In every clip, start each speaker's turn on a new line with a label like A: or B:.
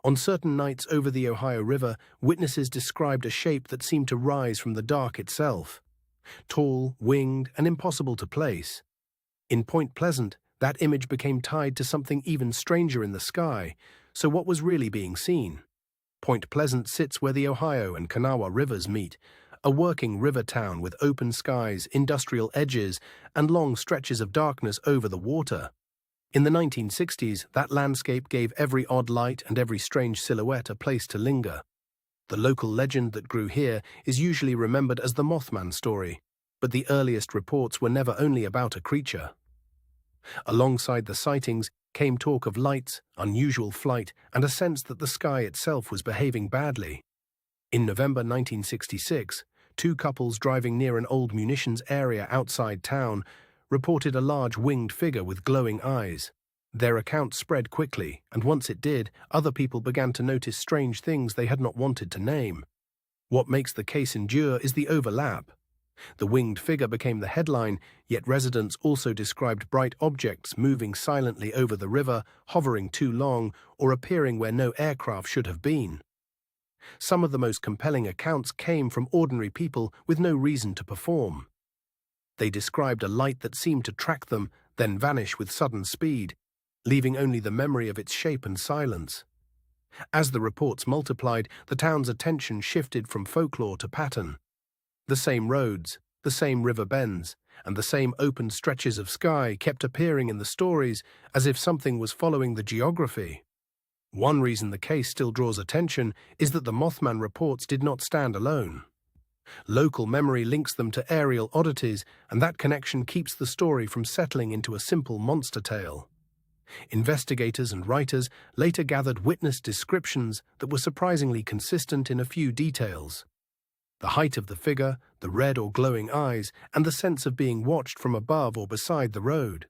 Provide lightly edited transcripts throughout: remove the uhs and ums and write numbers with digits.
A: On certain nights over the Ohio River, witnesses described a shape that seemed to rise from the dark itself. Tall, winged, and impossible to place. In Point Pleasant, that image became tied to something even stranger in the sky. So what was really being seen? Point Pleasant sits where the Ohio and Kanawha rivers meet, a working river town with open skies, industrial edges, and long stretches of darkness over the water. In the 1960s, that landscape gave every odd light and every strange silhouette a place to linger. The local legend that grew here is usually remembered as the Mothman story, but the earliest reports were never only about a creature. Alongside the sightings came talk of lights, unusual flight, and a sense that the sky itself was behaving badly. In November 1966, two couples driving near an old munitions area outside town reported a large winged figure with glowing eyes. Their account spread quickly, and once it did, other people began to notice strange things they had not wanted to name. What makes the case endure is the overlap. The winged figure became the headline, yet residents also described bright objects moving silently over the river, hovering too long, or appearing where no aircraft should have been. Some of the most compelling accounts came from ordinary people with no reason to perform. They described a light that seemed to track them, then vanish with sudden speed, leaving only the memory of its shape and silence. As the reports multiplied, the town's attention shifted from folklore to pattern. The same roads, the same river bends, and the same open stretches of sky kept appearing in the stories as if something was following the geography. One reason the case still draws attention is that the Mothman reports did not stand alone. Local memory links them to aerial oddities, and that connection keeps the story from settling into a simple monster tale. Investigators and writers later gathered witness descriptions that were surprisingly consistent in a few details. The height of the figure, the red or glowing eyes, and the sense of being watched from above or beside the road.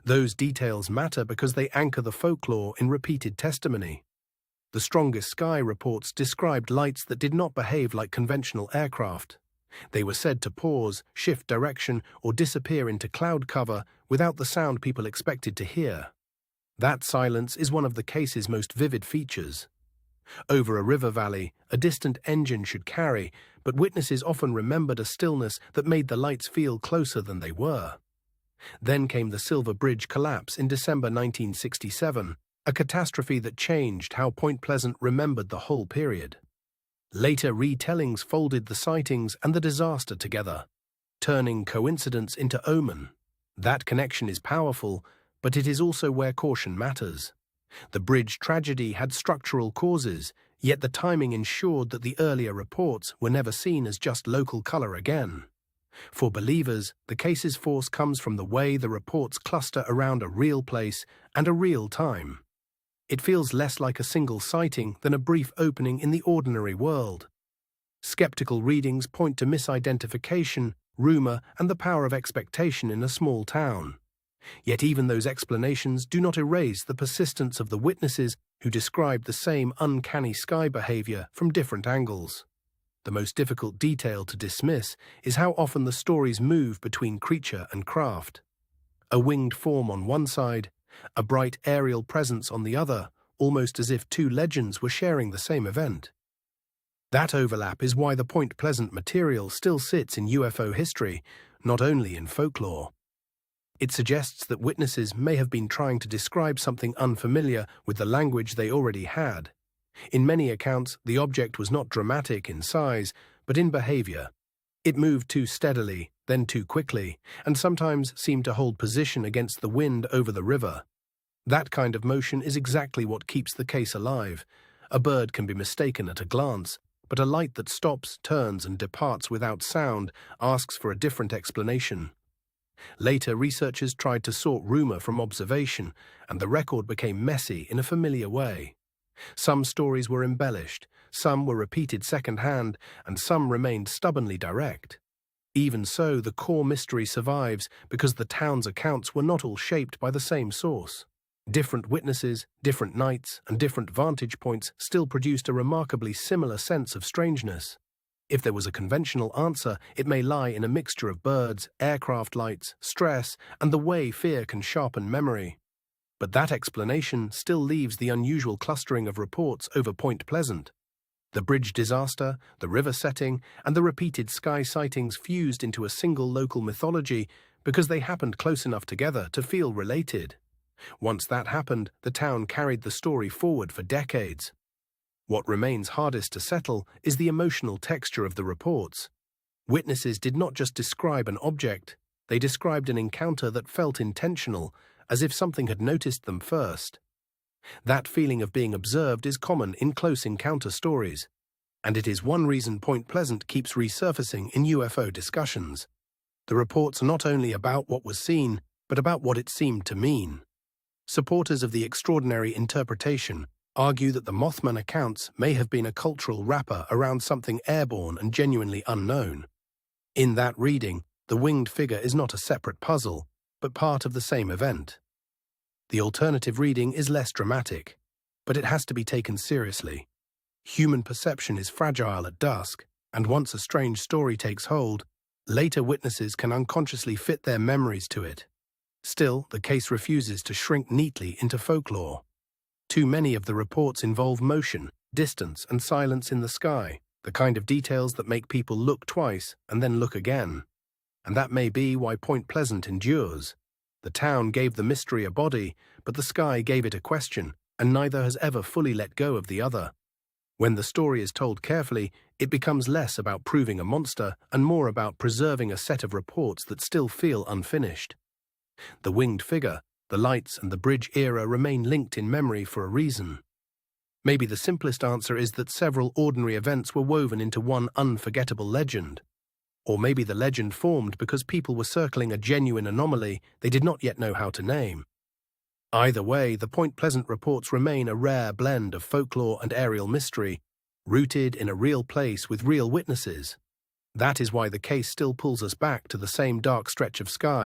A: Those details matter because they anchor the folklore in repeated testimony. The strongest sky reports described lights that did not behave like conventional aircraft. They were said to pause, shift direction, or disappear into cloud cover without the sound people expected to hear. That silence is one of the case's most vivid features. Over a river valley, a distant engine should carry, but witnesses often remembered a stillness that made the lights feel closer than they were. Then came the Silver Bridge collapse in December 1967, a catastrophe that changed how Point Pleasant remembered the whole period. Later retellings folded the sightings and the disaster together, turning coincidence into omen. That connection is powerful, but it is also where caution matters. The bridge tragedy had structural causes, yet the timing ensured that the earlier reports were never seen as just local color again. For believers, the case's force comes from the way the reports cluster around a real place and a real time. It feels less like a single sighting than a brief opening in the ordinary world. Skeptical readings point to misidentification, rumor, and the power of expectation in a small town. Yet even those explanations do not erase the persistence of the witnesses who described the same uncanny sky behavior from different angles. The most difficult detail to dismiss is how often the stories move between creature and craft. A winged form on one side, a bright aerial presence on the other, almost as if two legends were sharing the same event. That overlap is why the Point Pleasant material still sits in UFO history, not only in folklore. It suggests that witnesses may have been trying to describe something unfamiliar with the language they already had. In many accounts, the object was not dramatic in size, but in behavior. It moved too steadily, then too quickly, and sometimes seemed to hold position against the wind over the river. That kind of motion is exactly what keeps the case alive. A bird can be mistaken at a glance, but a light that stops, turns, and departs without sound asks for a different explanation. Later, researchers tried to sort rumor from observation, and the record became messy in a familiar way. Some stories were embellished, some were repeated secondhand, and some remained stubbornly direct. Even so, the core mystery survives because the town's accounts were not all shaped by the same source. Different witnesses, different nights, and different vantage points still produced a remarkably similar sense of strangeness. If there was a conventional answer, it may lie in a mixture of birds, aircraft lights, stress, and the way fear can sharpen memory. But that explanation still leaves the unusual clustering of reports over Point Pleasant. The bridge disaster, the river setting, and the repeated sky sightings fused into a single local mythology because they happened close enough together to feel related. Once that happened, the town carried the story forward for decades. What remains hardest to settle is the emotional texture of the reports. Witnesses did not just describe an object, they described an encounter that felt intentional, as if something had noticed them first. That feeling of being observed is common in close encounter stories, and it is one reason Point Pleasant keeps resurfacing in UFO discussions. The reports are not only about what was seen, but about what it seemed to mean. Supporters of the extraordinary interpretation argue that the Mothman accounts may have been a cultural wrapper around something airborne and genuinely unknown. In that reading, the winged figure is not a separate puzzle, but part of the same event. The alternative reading is less dramatic, but it has to be taken seriously. Human perception is fragile at dusk, and once a strange story takes hold, later witnesses can unconsciously fit their memories to it. Still, the case refuses to shrink neatly into folklore. Too many of the reports involve motion, distance, and silence in the sky, the kind of details that make people look twice and then look again. And that may be why Point Pleasant endures. The town gave the mystery a body, but the sky gave it a question, and neither has ever fully let go of the other. When the story is told carefully, it becomes less about proving a monster and more about preserving a set of reports that still feel unfinished. The winged figure, the lights, and the bridge era remain linked in memory for a reason. Maybe the simplest answer is that several ordinary events were woven into one unforgettable legend. Or maybe the legend formed because people were circling a genuine anomaly they did not yet know how to name. Either way, the Point Pleasant reports remain a rare blend of folklore and aerial mystery, rooted in a real place with real witnesses. That is why the case still pulls us back to the same dark stretch of sky